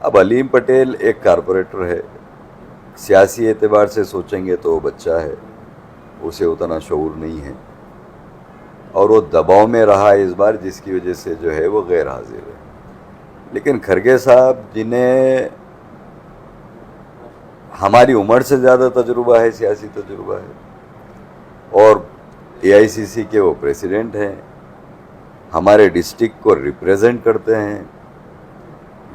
अब अलीम पटेल एक कारपोरेटर है, सियासी एतबार से सोचेंगे तो वो बच्चा है, उसे उतना शऊर नहीं है और वो दबाव में रहा इस बार, जिसकी वजह से जो है वो गैर हाजिर है। लेकिन खरगे साहब, जिन्हें हमारी उम्र से ज़्यादा तजुर्बा है, सियासी तजुर्बा है, और एआईसीसी के वो प्रेसिडेंट हैं, हमारे डिस्ट्रिक्ट को रिप्रेजेंट करते हैं,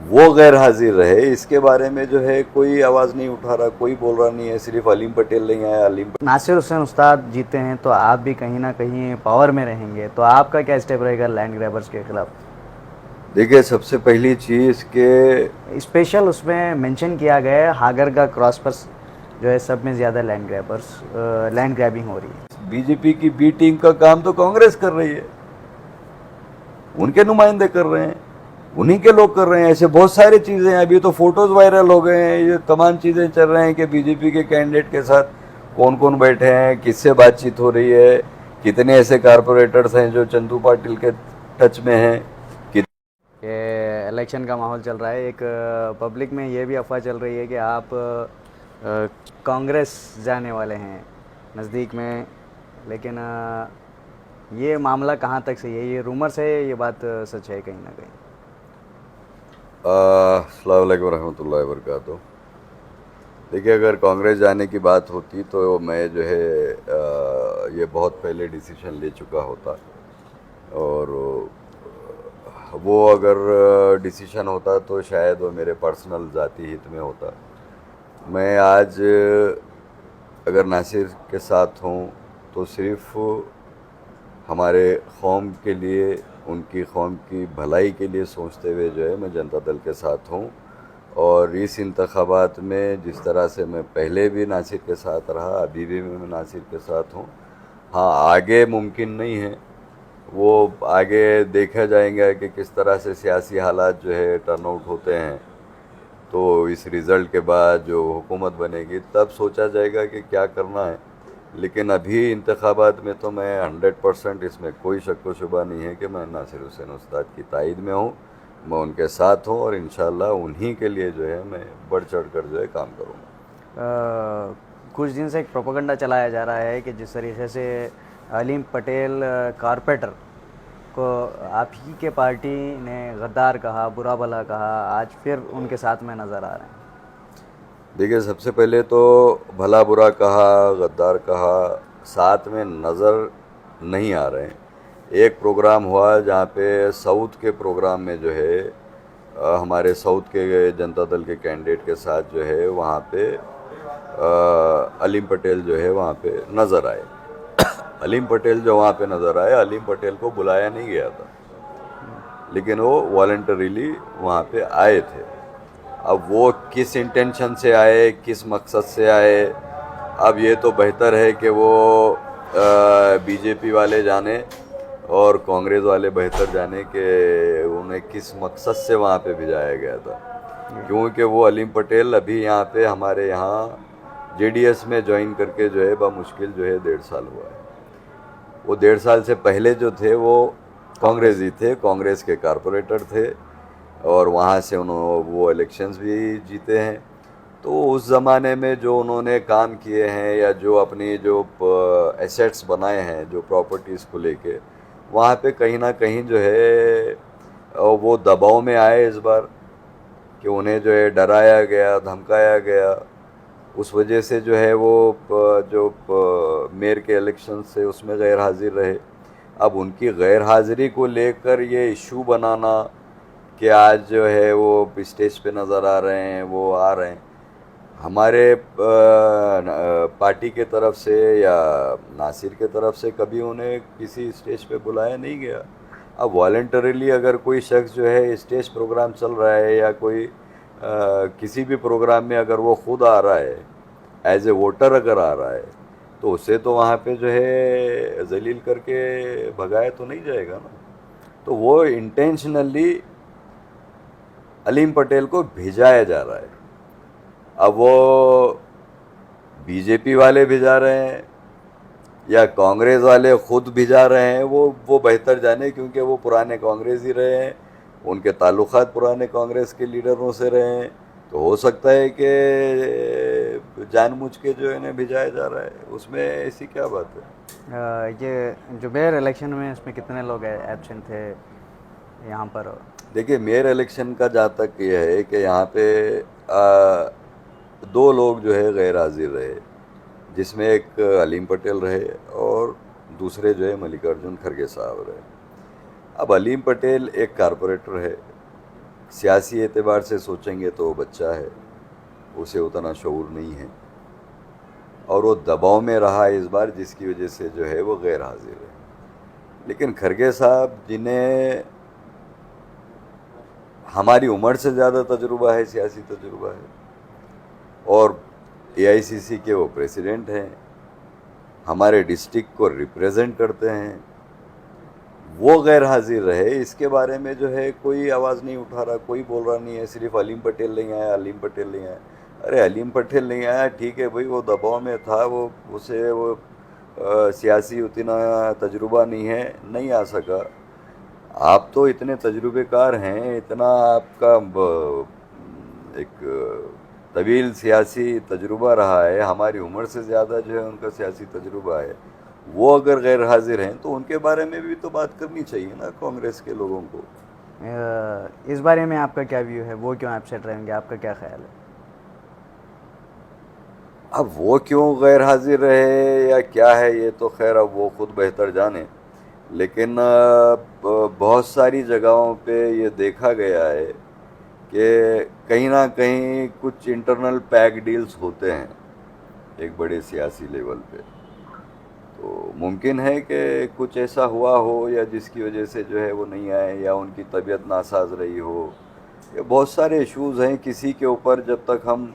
वो गैर हाजिर रहे, इसके बारे में जो है कोई आवाज़ नहीं उठा रहा, कोई बोल रहा नहीं है। सिर्फ अलीम पटेल नहीं आया, नासिर हुसैन उस्ताद जीते हैं तो आप भी कहीं ना कहीं पावर में रहेंगे, तो आपका क्या स्टेप रहेगा लैंड ग्रैबर्स के खिलाफ? देखिए, सबसे पहली चीज़ के स्पेशल उसमें मेंशन किया गया है हागर का क्रॉस पर जो है सब में ज़्यादा लैंड ग्रैबिंग हो रही है। बीजेपी की बी टीम का काम तो कांग्रेस कर रही है, उनके नुमाइंदे कर रहे हैं, उन्हीं के लोग कर रहे हैं। ऐसे बहुत सारी चीज़ें हैं, अभी तो फोटोज वायरल हो गए हैं, ये तमाम चीज़ें चल रहे हैं कि बीजेपी के कैंडिडेट के साथ कौन कौन बैठे हैं, किससे बातचीत हो रही है, कितने ऐसे कारपोरेटर्स हैं जो चंदू पाटिल के टच में हैं। कि इलेक्शन का माहौल चल रहा है, एक पब्लिक में ये भी अफवाह चल रही है कि आप कांग्रेस जाने वाले हैं नज़दीक में, लेकिन ये मामला कहाँ तक सही है? ये रूमर्स है, ये बात सच है कहीं ना कहीं? अस्सलाम वालेकुम रहमतुल्लाहि व बरकातुहू। देखिए, अगर कांग्रेस जाने की बात होती तो मैं जो है ये बहुत पहले डिसीजन ले चुका होता, और वो अगर डिसीजन होता तो शायद वो मेरे पर्सनल ज़ाती हित में होता। मैं आज अगर नासिर के साथ हूँ तो सिर्फ हमारे कौम के लिए, उनकी कौम की भलाई के लिए सोचते हुए जो है मैं जनता दल के साथ हूँ। और इस इंतखाबात में जिस तरह से मैं पहले भी नासिर के साथ रहा, अभी भी मैं नासिर के साथ हूँ। हाँ, आगे मुमकिन नहीं है, वो आगे देखा जाएगा कि किस तरह से सियासी हालात जो है टर्नआउट होते हैं। तो इस रिज़ल्ट के बाद जो हुकूमत बनेगी तब सोचा जाएगा कि क्या करना है। लेकिन अभी इंतखाबात में तो मैं 100% इसमें कोई शक व शुबा नहीं है कि मैं नासिर हुसैन उस्ताद की तायद में हूँ, मैं उनके साथ हूँ, और इंशाल्लाह उन्हीं के लिए जो है मैं बढ़ चढ़ कर जो है काम करूँगा। कुछ दिन से एक प्रोपेगेंडा चलाया जा रहा है कि जिस तरीके से अलीम पटेल कारपेंटर को आप ही के पार्टी ने गद्दार कहा, बुरा भला कहा, आज फिर उनके साथ में नज़र आ रहे हैं। देखिए, सबसे पहले तो भला बुरा कहा, गद्दार कहा, साथ में नज़र नहीं आ रहे हैं। एक प्रोग्राम हुआ जहाँ पे साउथ के प्रोग्राम में जो है हमारे साउथ के जनता दल के कैंडिडेट के साथ जो है वहाँ पे अलीम पटेल जो है वहाँ पे नज़र आए। अलीम पटेल जो वहाँ पे नज़र आए, अलीम पटेल को बुलाया नहीं गया था, लेकिन वो वॉलंटरीली वहाँ पे आए थे। अब वो किस इंटेंशन से आए, किस मकसद से आए, अब ये तो बेहतर है कि वो बीजेपी वाले जाने और कांग्रेस वाले बेहतर जाने कि उन्हें किस मकसद से वहाँ पे भिजाया गया था। क्योंकि वो अलीम पटेल अभी यहाँ पे हमारे यहाँ जेडीएस में ज्वाइन करके जो है मुश्किल जो है 1.5 साल हुआ है। वो 1.5 साल से पहले जो थे वो कांग्रेस ही थे, कांग्रेस के कारपोरेटर थे, और वहाँ से उन्होंने वो इलेक्शंस भी जीते हैं। तो उस ज़माने में जो उन्होंने काम किए हैं या जो अपनी जो एसेट्स बनाए हैं, जो प्रॉपर्टीज़ को लेके, वहाँ पे कहीं ना कहीं जो है वो दबाव में आए इस बार कि उन्हें जो है डराया गया, धमकाया गया। उस वजह से जो है वो जो मेयर के इलेक्शन से उसमें गैर हाजिर रहे। अब उनकी गैर हाजिरी को लेकर ये इशू बनाना कि आज जो है वो स्टेज पे नज़र आ रहे हैं, वो आ रहे हैं, हमारे पार्टी के तरफ से या नासिर के तरफ से कभी उन्हें किसी स्टेज पे बुलाया नहीं गया। अब वॉलंटरीली अगर कोई शख्स जो है स्टेज प्रोग्राम चल रहा है या कोई किसी भी प्रोग्राम में अगर वो खुद आ रहा है, एज ए वोटर अगर आ रहा है, तो उसे तो वहाँ पे जो है जलील करके भगाया तो नहीं जाएगा ना। तो वो इंटेंशनली अलीम पटेल को भिजाया जा रहा है। अब वो बीजेपी वाले भिजा रहे हैं या कांग्रेस वाले खुद भिजा रहे हैं, वो बेहतर जाने, क्योंकि वो पुराने कांग्रेस ही रहे हैं, उनके ताल्लुकात पुराने कांग्रेस के लीडरों से रहे हैं, तो हो सकता है कि जानबूझ के जो इन्हें भिजाया जा रहा है, उसमें ऐसी क्या बात है। ये जो मेयर इलेक्शन में इसमें कितने लोग एब्सेंट थे यहाँ पर? देखिए, मेयर इलेक्शन का जहाँ तक ये है कि यहाँ पे दो लोग जो है गैर हाजिर रहे, जिसमें एक अलीम पटेल रहे और दूसरे जो है मल्लिकार्जुन खड़गे साहब रहे। अब अलीम पटेल एक कारपोरेटर है, सियासी एतबार से सोचेंगे तो वो बच्चा है, उसे उतना शऊर नहीं है और वो दबाव में रहा इस बार, जिसकी वजह से जो है वो गैर हाजिर है। लेकिन खड़गे साहब, जिन्हें हमारी उम्र से ज़्यादा तजुर्बा है, सियासी तजुर्बा है, और एआईसीसी के वो प्रेसिडेंट हैं, हमारे डिस्ट्रिक्ट को रिप्रेजेंट करते हैं, वो गैर हाजिर रहे। इसके बारे में जो है कोई आवाज़ नहीं उठा रहा, कोई बोल रहा नहीं है, सिर्फ अलीम पटेल नहीं आया, अलीम पटेल नहीं आया। अरे अलीम पटेल नहीं आया, ठीक है भाई, वो दबाव में था, उसे सियासी उतना तजुर्बा नहीं है, नहीं आ सका। आप तो इतने तजुर्बेकार हैं, इतना आपका एक तवील सियासी तजुर्बा रहा है, हमारी उम्र से ज़्यादा जो है उनका सियासी तजुर्बा है, वो अगर गैर हाजिर हैं तो उनके बारे में भी तो बात करनी चाहिए ना कांग्रेस के लोगों को। इस बारे में आपका क्या व्यू है? वो क्यों एब्सेंट रहेंगे, आपका क्या ख्याल है? अब वो क्यों गैर हाजिर रहे या क्या है, ये तो खैर अब वो खुद बेहतर जाने। लेकिन बहुत सारी जगहों पे ये देखा गया है कि कहीं ना कहीं कुछ इंटरनल पैक डील्स होते हैं एक बड़े सियासी लेवल पे, तो मुमकिन है कि कुछ ऐसा हुआ हो या जिसकी वजह से जो है वो नहीं आए, या उनकी तबीयत नासाज रही हो, ये बहुत सारे इश्यूज़ हैं। किसी के ऊपर जब तक हम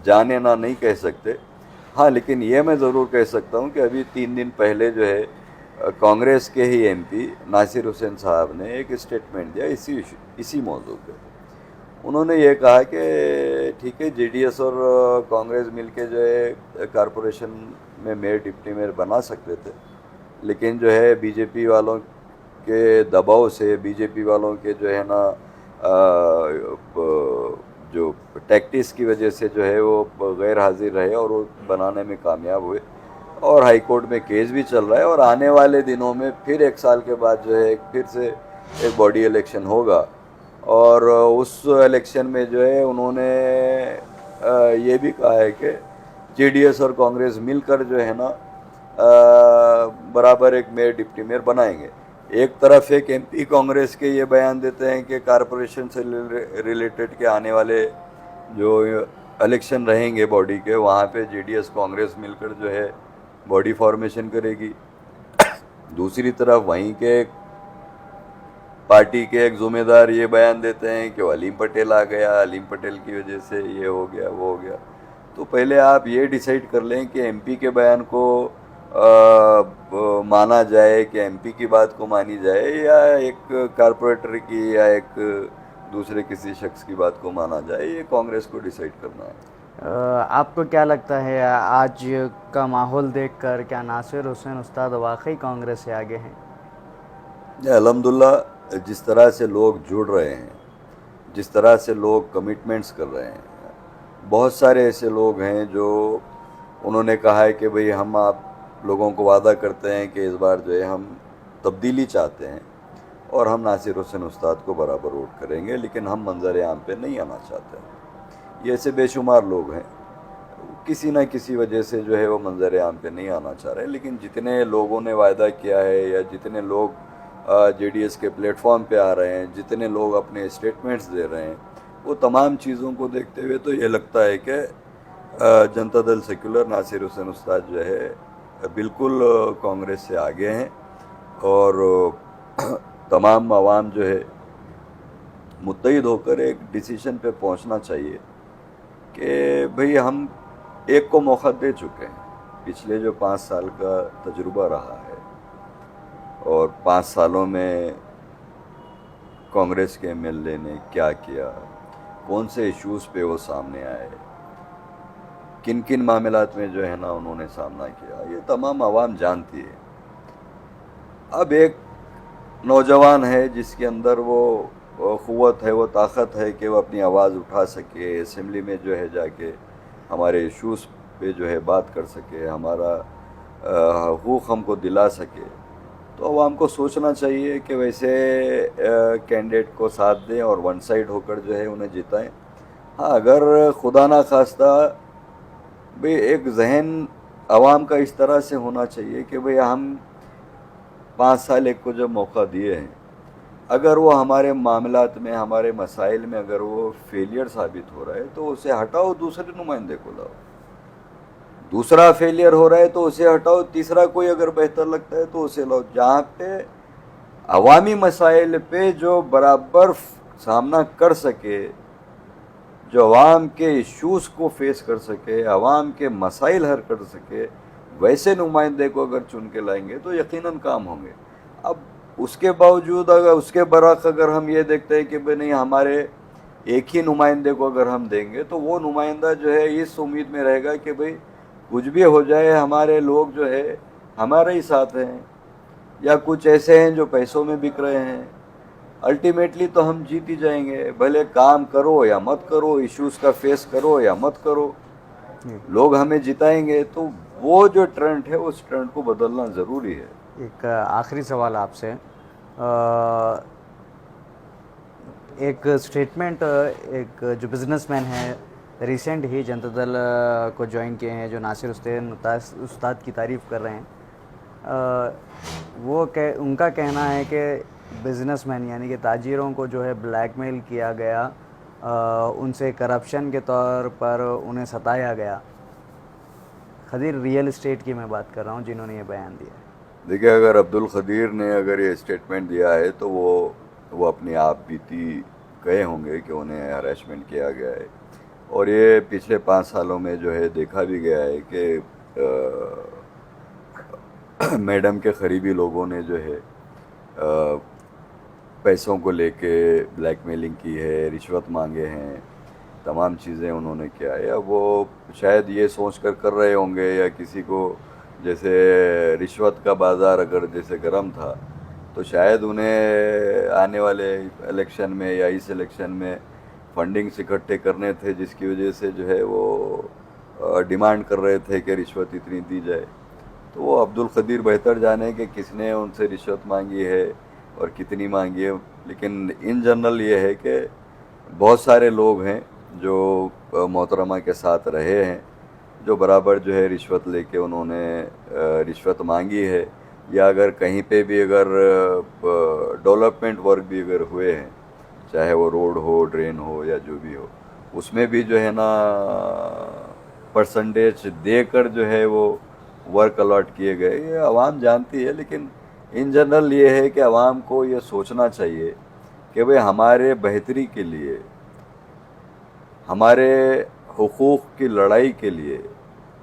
जाने ना नहीं कह सकते। हाँ, लेकिन ये मैं ज़रूर कह सकता हूँ कि अभी 3 दिन पहले जो है कांग्रेस के ही एमपी नासिर हुसैन साहब ने एक स्टेटमेंट दिया इसी मौजू पे। उन्होंने ये कहा कि ठीक है, जेडीएस और कांग्रेस मिलके जो है कारपोरेशन में मेयर डिप्टी मेयर बना सकते थे, लेकिन जो है बीजेपी वालों के दबाव से, बीजेपी वालों के जो है ना जो टैक्टिस की वजह से जो है वो गैर हाजिर रहे और वो बनाने में कामयाब हुए, और हाई कोर्ट में केस भी चल रहा है, और आने वाले दिनों में फिर 1 साल के बाद जो है फिर से एक बॉडी इलेक्शन होगा, और उस इलेक्शन में जो है उन्होंने ये भी कहा है कि जेडीएस और कांग्रेस मिलकर जो है ना बराबर एक मेयर डिप्टी मेयर बनाएंगे। एक तरफ एक एमपी कांग्रेस के ये बयान देते हैं कि कारपोरेशन से रिलेटेड के आने वाले जो इलेक्शन रहेंगे बॉडी के, वहाँ पे जेडीएस कांग्रेस मिलकर जो है बॉडी फॉर्मेशन करेगी। दूसरी तरफ वहीं के पार्टी के एक जुम्मेदार ये बयान देते हैं कि अलीम पटेल आ गया, अलीम पटेल की वजह से ये हो गया वो हो गया। तो पहले आप ये डिसाइड कर लें कि एमपी के बयान को माना जाए, कि एमपी की बात को मानी जाए, या एक कारपोरेटर की या एक दूसरे किसी शख्स की बात को माना जाए, ये कांग्रेस को डिसाइड करना है। आपको क्या लगता है आज का माहौल देखकर, क्या नासिर हुसैन उस्ताद वाकई कांग्रेस से आगे हैं? अल्हम्दुलिल्लाह, जिस तरह से लोग जुड़ रहे हैं, जिस तरह से लोग कमिटमेंट्स कर रहे हैं, बहुत सारे ऐसे लोग हैं जो उन्होंने कहा है कि भाई हम आप लोगों को वादा करते हैं कि इस बार जो है हम तब्दीली चाहते हैं और हम नासिर हुसैन उस्ताद को बराबर वोट करेंगे, लेकिन हम मंजर आम पे नहीं आना चाहते। ये ऐसे बेशुमार लोग हैं, किसी न किसी वजह से जो है वो मंजर आम पे नहीं आना चाह रहे। लेकिन जितने लोगों ने वायदा किया है, या जितने लोग जेडीएस के प्लेटफॉर्म पे आ रहे हैं, जितने लोग अपने स्टेटमेंट्स दे रहे हैं, वो तमाम चीज़ों को देखते हुए तो ये लगता है कि जनता दल सेक्युलर नासिर हुसैन उस्ताद जो है बिल्कुल कांग्रेस से आगे हैं, और तमाम आवाम जो है मुत्तहिद होकर एक डिसीजन पे पहुंचना चाहिए कि भाई हम एक को मौका दे चुके हैं। पिछले जो 5 साल का तजुर्बा रहा है, और 5 सालों में कांग्रेस के एमएलए ने क्या किया, कौन से इश्यूज़ पे वो सामने आए, किन किन मामलात में जो है ना उन्होंने सामना किया, ये तमाम आवाम जानती है। अब एक नौजवान है जिसके अंदर वो क़ुव्वत है, वो ताकत है कि वो अपनी आवाज़ उठा सके, असेंबली में जो है जाके हमारे इश्यूज़ पे जो है बात कर सके, हमारा हकूक़ हमको दिला सके। तो अवाम को सोचना चाहिए कि वैसे कैंडिडेट को साथ दें और वन साइड होकर जो है उन्हें जिताएं। हाँ, अगर खुदा ना खास्ता भाई एक जहन अवाम का इस तरह से होना चाहिए कि भाई हम 5 साल एक को जब मौका दिए हैं, अगर वो हमारे मामलात में, हमारे मसाइल में अगर वो फेलियर साबित हो रहा है तो उसे हटाओ, दूसरे नुमाइंदे को लाओ। दूसरा फेलियर हो रहा है तो उसे हटाओ, तीसरा कोई अगर बेहतर लगता है तो उसे लाओ। जहाँ पे अवामी मसाइल पे जो बराबर सामना कर सके, जो अवाम के इश्यूज़ को फेस कर सके, अवाम के मसाइल हल कर सके, वैसे नुमाइंदे को अगर चुन के लाएंगे तो यकीनन काम होंगे। अब उसके बावजूद अगर उसके बरक़्स अगर हम ये देखते हैं कि भाई नहीं, हमारे एक ही नुमाइंदे को अगर हम देंगे तो वो नुमाइंदा जो है इस उम्मीद में रहेगा कि भाई कुछ भी हो जाए हमारे लोग जो है हमारे ही साथ हैं, या कुछ ऐसे हैं जो पैसों में बिक रहे हैं। अल्टीमेटली तो हम जीत ही जाएंगे, भले काम करो या मत करो, इश्यूज़ का फेस करो या मत करो, लोग हमें जिताएंगे। तो वो जो ट्रेंड है उस ट्रेंड को बदलना ज़रूरी है। एक आखिरी सवाल आपसे, एक स्टेटमेंट एक जो बिजनेसमैन है रिसेंट ही जनता दल को ज्वाइन किए हैं, जो नासिर हुसैन उस्ताद की तारीफ़ कर रहे हैं, उनका कहना है कि बिजनेसमैन यानी कि ताजिरों को जो है ब्लैकमेल किया गया, उनसे करप्शन के तौर पर उन्हें सताया गया। खदीर रियल इस्टेट की मैं बात कर रहा हूँ जिन्होंने ये बयान दिया है। देखिए, अगर अब्दुल खदीर ने अगर ये स्टेटमेंट दिया है तो वो अपनी आप बीती गए होंगे कि उन्हें हरासमेंट किया गया है। और ये पिछले 5 सालों में जो है देखा भी गया है कि मैडम के करीबी लोगों ने जो है पैसों को लेके ब्लैकमेलिंग की है, रिश्वत मांगे हैं, तमाम चीज़ें उन्होंने किया है। अब वो शायद ये सोच कर रहे होंगे, या किसी को जैसे रिश्वत का बाज़ार अगर जैसे गर्म था तो शायद उन्हें आने वाले इलेक्शन में या इस इलेक्शन में फंडिंग्स इकट्ठे करने थे, जिसकी वजह से जो है वो डिमांड कर रहे थे कि रिश्वत इतनी दी जाए। तो वो अब्दुल खदीर बेहतर जाने कि किसने उनसे रिश्वत मांगी है और कितनी मांगी है। लेकिन इन जनरल ये है कि बहुत सारे लोग हैं जो मोहतरमा के साथ रहे हैं, जो बराबर जो है रिश्वत लेके उन्होंने रिश्वत मांगी है, या अगर कहीं पे भी अगर डेवलपमेंट वर्क भी अगर हुए हैं, चाहे वो रोड हो, ड्रेन हो या जो भी हो, उसमें भी जो है ना परसेंटेज देकर जो है वो वर्क अलॉट किए गए। ये आवाम जानती है। लेकिन इन जनरल ये है कि आवाम को ये सोचना चाहिए कि भाई हमारे बेहतरी के लिए, हमारे हुकूक़ की लड़ाई के लिए,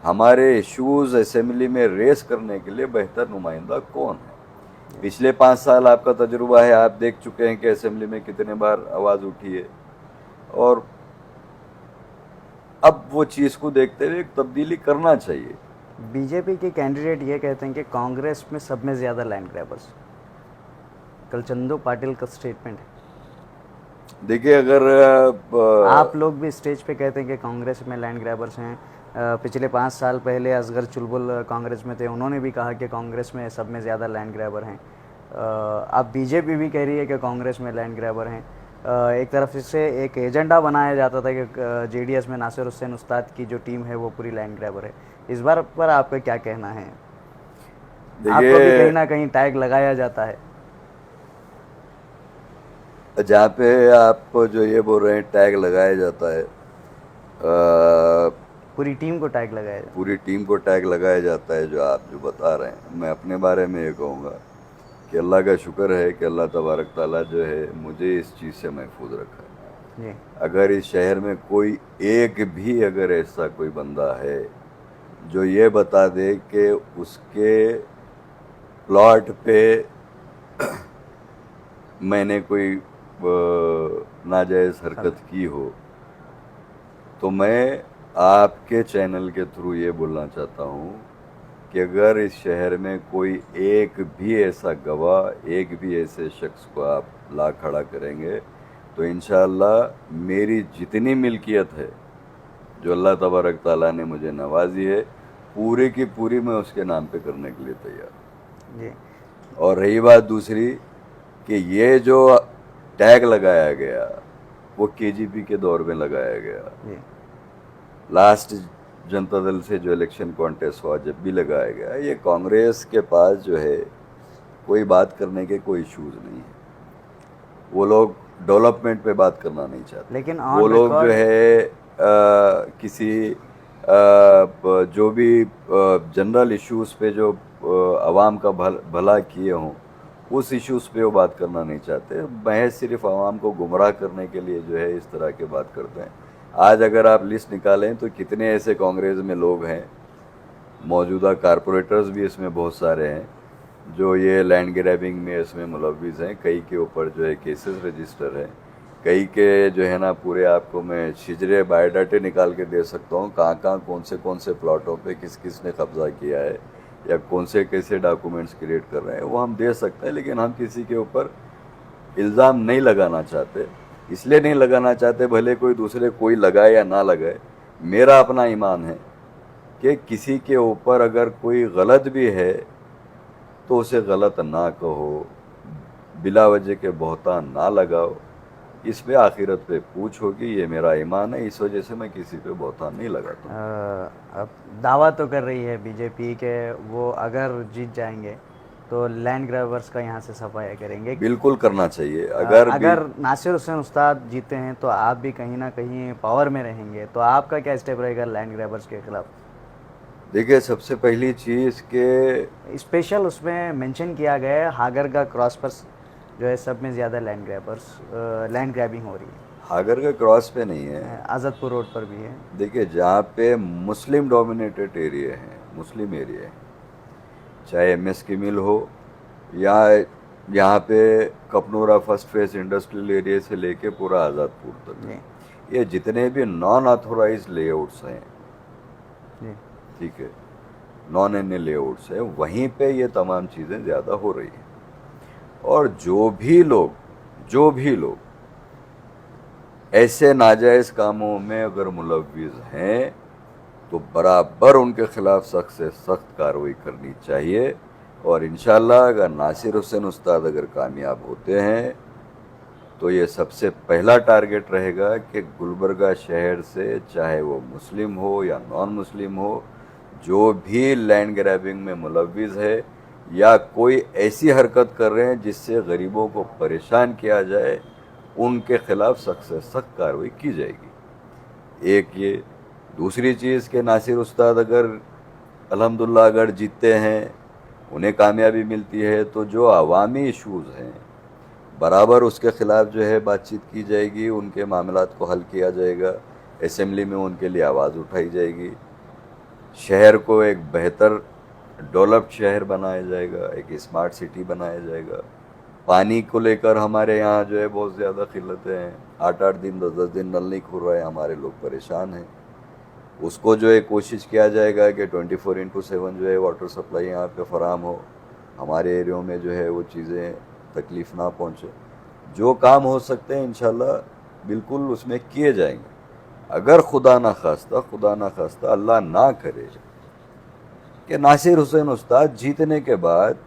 हमारे इश्यूज़ असेंबली में रेस करने के लिए बेहतर नुमाइंदा कौन है। पिछले 5 साल आपका तजुर्बा है, आप देख चुके हैं कि असेंबली में कितने बार आवाज़ उठी है। और अब वो चीज़ को देखते हुए एक तब्दीली करना चाहिए। बीजेपी के कैंडिडेट ये कहते हैं कि कांग्रेस में सब में ज़्यादा लैंड ग्रैबर्स। कल चंदू पाटिल का स्टेटमेंट है। देखिए, अगर आप लोग भी स्टेज पे कहते हैं कि कांग्रेस में लैंड ग्रैबर्स हैं। पिछले 5 साल पहले असगर चुलबुल कांग्रेस में थे, उन्होंने भी कहा कि कांग्रेस में सब में ज़्यादा लैंड ग्रैबर हैं। अब बीजेपी भी कह रही है कि कांग्रेस में लैंड ग्रैबर हैं। एक तरफ से एक एजेंडा बनाया जाता था कि जेडीएस में नासिर हुसैन उस्ताद की जो टीम है वो पूरी लैंड ग्रैबर है। इस बार पर आपका क्या कहना है? आपको भी कहीं ना कहीं टैग लगाया जाता है। जहाँ पे आप जो ये बोल रहे हैं टैग लगाया जाता है, पूरी टीम को टैग लगाया जाता है। पूरी टीम को टैग लगाया जाता है, जो आप जो बता रहे हैं। मैं अपने बारे में ये कहूँगा कि अल्लाह का शुक्र है कि अल्लाह तबारक ताला जो है मुझे इस चीज़ से महफूज रखा है। अगर इस शहर में कोई एक भी अगर ऐसा कोई बंदा है जो ये बता दे कि उसके प्लॉट पे मैंने कोई नाजायज़ हरकत की हो, तो मैं आपके चैनल के थ्रू ये बोलना चाहता हूँ कि अगर इस शहर में कोई एक भी ऐसा गवाह, एक भी ऐसे शख्स को आप ला खड़ा करेंगे तो इंशाअल्लाह मेरी जितनी मिल्कियत है जो अल्लाह तबारक ताला ने मुझे नवाजी है, पूरी की पूरी मैं उसके नाम पे करने के लिए तैयार हूँ। जी और रही बात दूसरी कि ये जो टैग लगाया गया वो केजीपी के दौर में लगाया गया, जी लास्ट जनता दल से जो इलेक्शन कॉन्टेस्ट हुआ जब भी लगाया गया, ये कांग्रेस के पास जो है कोई बात करने के कोई इश्यूज नहीं है। वो लोग डेवलपमेंट पे बात करना नहीं चाहते, लेकिन वो ऑन लोग जो रिकॉर्ड है किसी जो भी जनरल इश्यूज पे जो आवाम का भला किए हों उस इश्यूज पे वो बात करना नहीं चाहते, महज सिर्फ आवाम को गुमराह करने के लिए जो है इस तरह की बात करते हैं। आज अगर आप लिस्ट निकालें तो कितने ऐसे कांग्रेस में लोग हैं, मौजूदा कारपोरेटर्स भी इसमें बहुत सारे हैं जो ये लैंड ग्रैबिंग में इसमें मुलव्विस हैं, कई के ऊपर जो है केसेस रजिस्टर हैं, कई के जो है ना पूरे आपको मैं शिजरे बायोडाटे निकाल के दे सकता हूँ कहाँ कौन से प्लॉटों पे किस किस ने कब्जा किया है या कौन से कैसे डॉक्यूमेंट्स क्रिएट कर रहे हैं, वो हम दे सकते हैं। लेकिन हम किसी के ऊपर इल्ज़ाम नहीं लगाना चाहते, इसलिए नहीं लगाना चाहते भले कोई दूसरे कोई लगाए या ना लगाए। मेरा अपना ईमान है कि किसी के ऊपर अगर कोई गलत भी है तो उसे गलत ना कहो, बिला वजह के बहतान ना लगाओ, इस पे आखिरत पे पूछ होगी, ये मेरा ईमान है। इस वजह से मैं किसी पे बहतान नहीं लगाता। अब दावा तो कर रही है बीजेपी के वो अगर जीत जाएंगे तो लैंड ग्रैबर्स का यहाँ से सफाया करेंगे। बिल्कुल करना चाहिए। अगर नासिर हुसैन उस्ताद जीते हैं तो आप भी कहीं ना कहीं पावर में रहेंगे, तो आपका क्या स्टेप रहेगा लैंड ग्रैबर्स के खिलाफ? देखिए, सबसे पहली चीज़ के स्पेशल उसमें मेंशन किया गया है हागर का क्रॉस पर जो है सब में ज़्यादा लैंड ग्रैबिंग हो रही है। हागर का क्रॉस पे नहीं है, आज़ादपुर रोड पर भी है। देखिए, जहाँ पे मुस्लिम डोमिनेटेड एरिया है, मुस्लिम एरिया है, चाहे एमएस की मिल हो या यहाँ पे कपनूरा फर्स्ट फेस इंडस्ट्रियल एरिया से लेके पूरा आज़ादपुर तक, ये जितने भी नॉन ऑथोराइज लेआउट्स हैं, ठीक है, नॉन एन लेआउट्स हैं, वहीं पे ये तमाम चीज़ें ज़्यादा हो रही हैं। और जो भी लोग ऐसे नाजायज़ कामों में अगर मुलव्विस हैं तो बराबर उनके खिलाफ सख्त से सख्त कार्रवाई करनी चाहिए। और इंशाअल्लाह अगर नासिर हुसैन उस्ताद अगर कामयाब होते हैं तो ये सबसे पहला टारगेट रहेगा कि गुलबर्गा शहर से चाहे वो मुस्लिम हो या नॉन मुस्लिम हो, जो भी लैंड ग्रैबिंग में मुलव्विस है या कोई ऐसी हरकत कर रहे हैं जिससे गरीबों को परेशान किया जाए, उनके खिलाफ सख्त से सख्त कार्रवाई की जाएगी। एक ये। दूसरी चीज़ के नासिर उस्ताद अगर अल्हम्दुलिल्लाह अगर जीतते हैं, उन्हें कामयाबी मिलती है, तो जो अवामी इश्यूज़ हैं बराबर उसके ख़िलाफ़ जो है बातचीत की जाएगी, उनके मामलात को हल किया जाएगा, असेंबली में उनके लिए आवाज़ उठाई जाएगी, शहर को एक बेहतर डेवलप्ड शहर बनाया जाएगा, एक स्मार्ट सिटी बनाया जाएगा। पानी को लेकर हमारे यहाँ जो है बहुत ज़्यादा किल्लतें हैं, 8-8 दिन 10-10 दिन नल नहीं खुल रहा है, हमारे लोग परेशान हैं। उसको जो है कोशिश किया जाएगा कि 24/7 जो है वाटर सप्लाई यहाँ पे फराम हो, हमारे एरियो में जो है वो चीज़ें तकलीफ़ ना पहुँचे। जो काम हो सकते हैं इंशाल्लाह बिल्कुल उसमें किए जाएंगे। अगर खुदा ना खास्ता अल्लाह ना करे कि नासिर हुसैन उस्ताद जीतने के बाद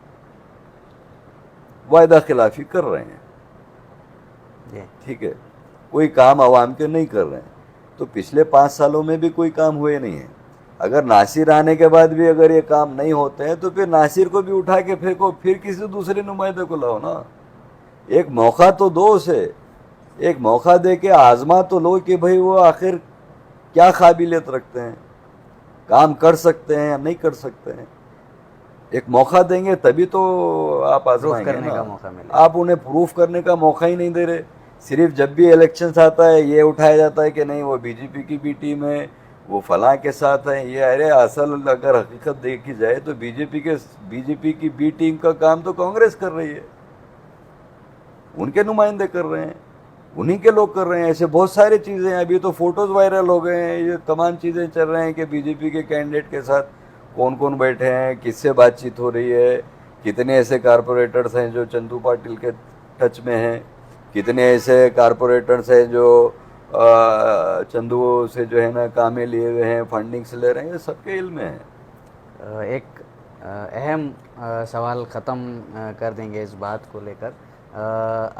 वायदा खिलाफी कर रहे हैं, ठीक है, कोई काम आवाम के नहीं कर रहे हैं, तो पिछले 5 सालों में भी कोई काम हुए नहीं है। अगर नासिर आने के बाद भी अगर ये काम नहीं होते हैं तो फिर नासिर को भी उठा के फेंको, फिर किसी दूसरे नुमाइंदे को लाओ ना। एक मौका तो दो उसे, एक मौका दे के आजमा तो लो कि भाई वो आखिर क्या काबिलियत रखते हैं, काम कर सकते हैं या नहीं कर सकते हैं। एक मौका देंगे तभी तो आप आजमाएंगे ना। आप उन्हें प्रूफ करने का मौका ही नहीं दे रहे। सिर्फ जब भी इलेक्शंस आता है ये उठाया जाता है कि नहीं वो बीजेपी की भी टीम है, वो फलां के साथ है, ये अरे असल अगर हकीकत देखी जाए तो बीजेपी की बी टीम का काम तो कांग्रेस कर रही है, उनके नुमाइंदे कर रहे हैं, उन्हीं के लोग कर रहे हैं। ऐसे बहुत सारी चीज़ें हैं, अभी तो फोटोज़ वायरल हो गए हैं, ये तमाम चीज़ें चल रहे हैं कि बीजेपी के कैंडिडेट के साथ कौन कौन बैठे हैं, किससे बातचीत हो रही है, कितने ऐसे कारपोरेटर्स हैं जो चंदू पाटिल के टच में हैं, कितने ऐसे कारपोरेटर्स हैं जो चंदू से जो है ना कामें लिए हुए हैं, फंडिंग से ले रहे हैं, ये सबके इल्म में है। एक अहम सवाल ख़त्म कर देंगे इस बात को लेकर।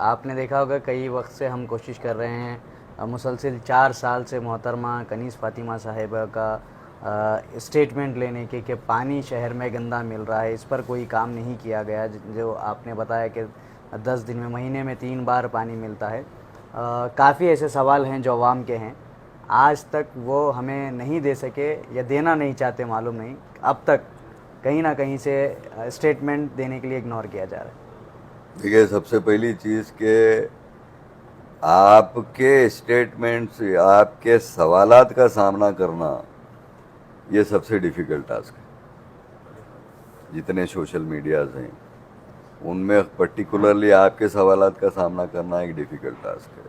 आपने देखा होगा कई वक्त से हम कोशिश कर रहे हैं, मुसलसिल 4 साल से मोहतरमा कनीज़ फ़ातिमा साहिबा का स्टेटमेंट लेने के कि पानी शहर में गंदा मिल रहा है, इस पर कोई काम नहीं किया गया। जो आपने बताया कि 10 दिन में, महीने में 3 बार पानी मिलता है। काफ़ी ऐसे सवाल हैं जो अवाम के हैं, आज तक वो हमें नहीं दे सके या देना नहीं चाहते, मालूम नहीं, अब तक कहीं ना कहीं से स्टेटमेंट देने के लिए इग्नोर किया जा रहा है। देखिए, सबसे पहली चीज़ के आपके स्टेटमेंट से आपके सवालात का सामना करना ये सबसे डिफ़िकल्ट टास्क है। जितने सोशल मीडियाज़ हैं उनमें पर्टिकुलरली आपके सवालात का सामना करना एक डिफ़िकल्ट टास्क है।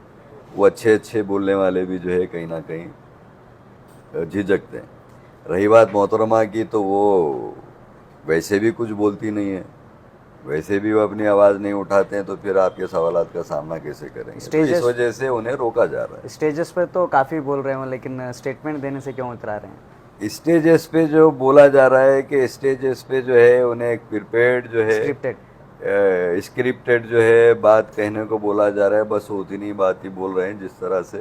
वो अच्छे अच्छे बोलने वाले भी जो है कहीं ना कहीं झिझकते हैं। रही बात मोहतरमा की, तो वो वैसे भी कुछ बोलती नहीं है, वैसे भी वो अपनी आवाज़ नहीं उठाते हैं, तो फिर आपके सवालात का सामना कैसे करेंगे? तो इस वजह से उन्हें रोका जा रहा है। स्टेजेस पे तो काफ़ी बोल रहे हो, लेकिन स्टेटमेंट देने से क्यों इतरा रहे हैं? स्टेजेस पे जो बोला जा रहा है कि स्टेजेस पे जो है उन्हें एक प्रिपेयर्ड जो है स्क्रिप्टेड जो है बात कहने को बोला जा रहा है। बस वो उतनी बात ही बोल रहे हैं जिस तरह से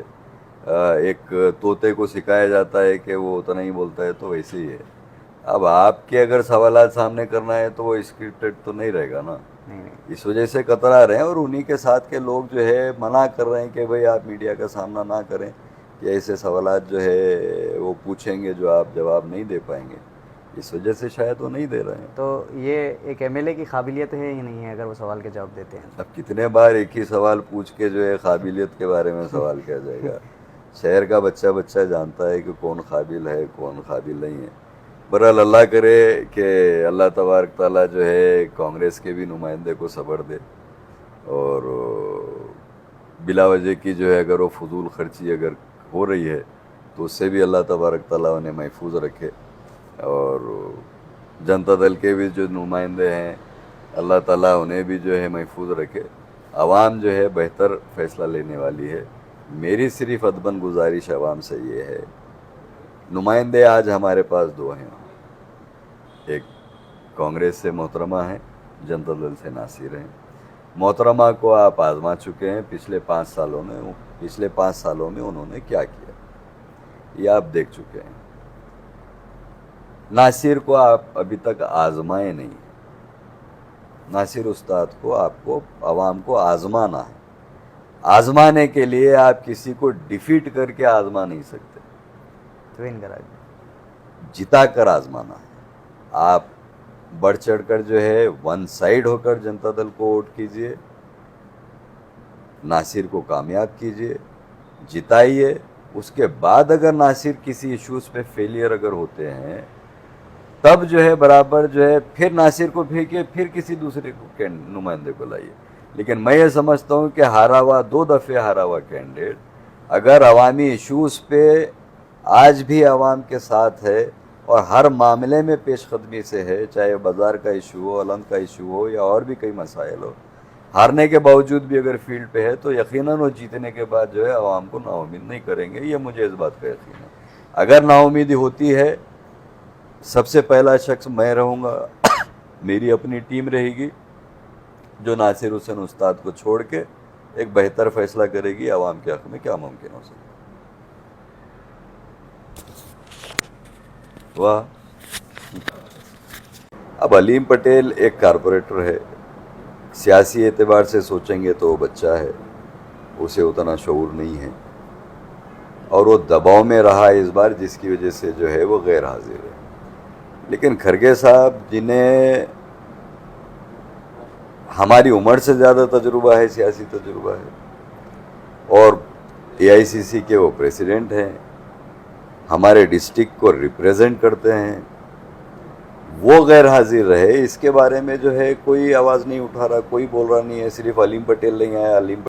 एक तोते को सिखाया जाता है कि वो उतना ही बोलता है, तो वैसे ही है। अब आपके अगर सवालात सामने करना है तो वो स्क्रिप्टेड तो नहीं रहेगा ना। नहीं। इस वजह से कतरा रहे हैं, और उन्हीं के साथ के लोग जो है मना कर रहे हैं कि भाई आप मीडिया का सामना ना करें, कि ऐसे सवालात जो है वो पूछेंगे जो आप जवाब नहीं दे पाएंगे। इस वजह से शायद वो नहीं दे रहे हैं। तो ये एक एमएलए की काबिलियत है ही नहीं है अगर वो सवाल के जवाब देते हैं? अब कितने बार एक ही सवाल पूछ के जो है काबिलियत के बारे में सवाल किया जाएगा? शहर का बच्चा बच्चा जानता है कि कौन काबिल है, कौन काबिल नहीं है। बहरहाल अल्लाह करे कि अल्लाह तबारक ताला जो है कांग्रेस के भी नुमाइंदे को सब्र दे, और बिला वजह की जो है अगर वो फजूल खर्ची अगर हो रही है तो उससे भी अल्लाह तबारक ताला उन्हें महफूज रखे, और जनता दल के भी जो नुमाइंदे हैं अल्लाह ताला उन्हें भी जो है महफूज रखे। आवाम जो है बेहतर फ़ैसला लेने वाली है। मेरी सिर्फ अदबन गुजारिश आवाम से ये है, नुमाइंदे आज हमारे पास 2 हैं, एक कांग्रेस से मोहतरमा है, जनता दल से नासिर हैं। मोहतरमा को आप आजमा चुके हैं पिछले 5 सालों में। पिछले 5 सालों में उन्होंने क्या किया ये आप देख चुके हैं। नासिर को आप अभी तक आजमाए नहीं। नासिर उस्ताद को आपको आवाम को आजमाना है। आजमाने के लिए आप किसी को डिफीट करके आजमा नहीं सकते, तो इनका जिता कर आजमाना है। आप बढ़ चढ़कर जो है वन साइड होकर जनता दल को वोट कीजिए, नासिर को कामयाब कीजिए, जिताइए। उसके बाद अगर नासिर किसी इश्यूज पे फेलियर अगर होते हैं तब जो है बराबर जो है फिर नासिर को फेंकिए, फिर किसी दूसरे को नुमाइंदे को लाइए। लेकिन मैं ये समझता हूँ कि हारा हुआ 2 दफ़े हारा हुआ कैंडिडेट अगर अवामी इश्यूज पे आज भी आवाम के साथ है और हर मामले में पेशकदमी से है, चाहे बाज़ार का इशू हो, अलंग का इशू हो या और भी कई मसाइल हो, हारने के बावजूद भी अगर फील्ड पे है तो यकीनन वो जीतने के बाद जो है आवाम को नाउमीद नहीं करेंगे। ये मुझे इस बात का यकीन है। अगर नाउमीदी होती है, सबसे पहला शख्स मैं रहूँगा, मेरी अपनी टीम रहेगी जो नासिर हुसैन उस्ताद को छोड़ के एक बेहतर फैसला करेगी आवाम के हक़ में क्या मुमकिन हो सकता है। वाह। अब अलीम पटेल एक कारपोरेटर है, सियासी एतबार से सोचेंगे तो वो बच्चा है, उसे उतना शऊर नहीं है, और वो दबाव में रहा इस बार, जिसकी वजह से जो है वो गैर हाजिर है। लेकिन खरगे साहब, जिन्हें हमारी उम्र से ज़्यादा तजुर्बा है, सियासी तजुर्बा है, और AICC के वो प्रेसिडेंट हैं, हमारे डिस्ट्रिक्ट को रिप्रेजेंट करते हैं, वो गैर हाजिर रहे, इसके बारे में जो है कोई आवाज़ नहीं उठा रहा, कोई बोल रहा नहीं है। सिर्फ अलीम पटेल नहीं आया, अलीम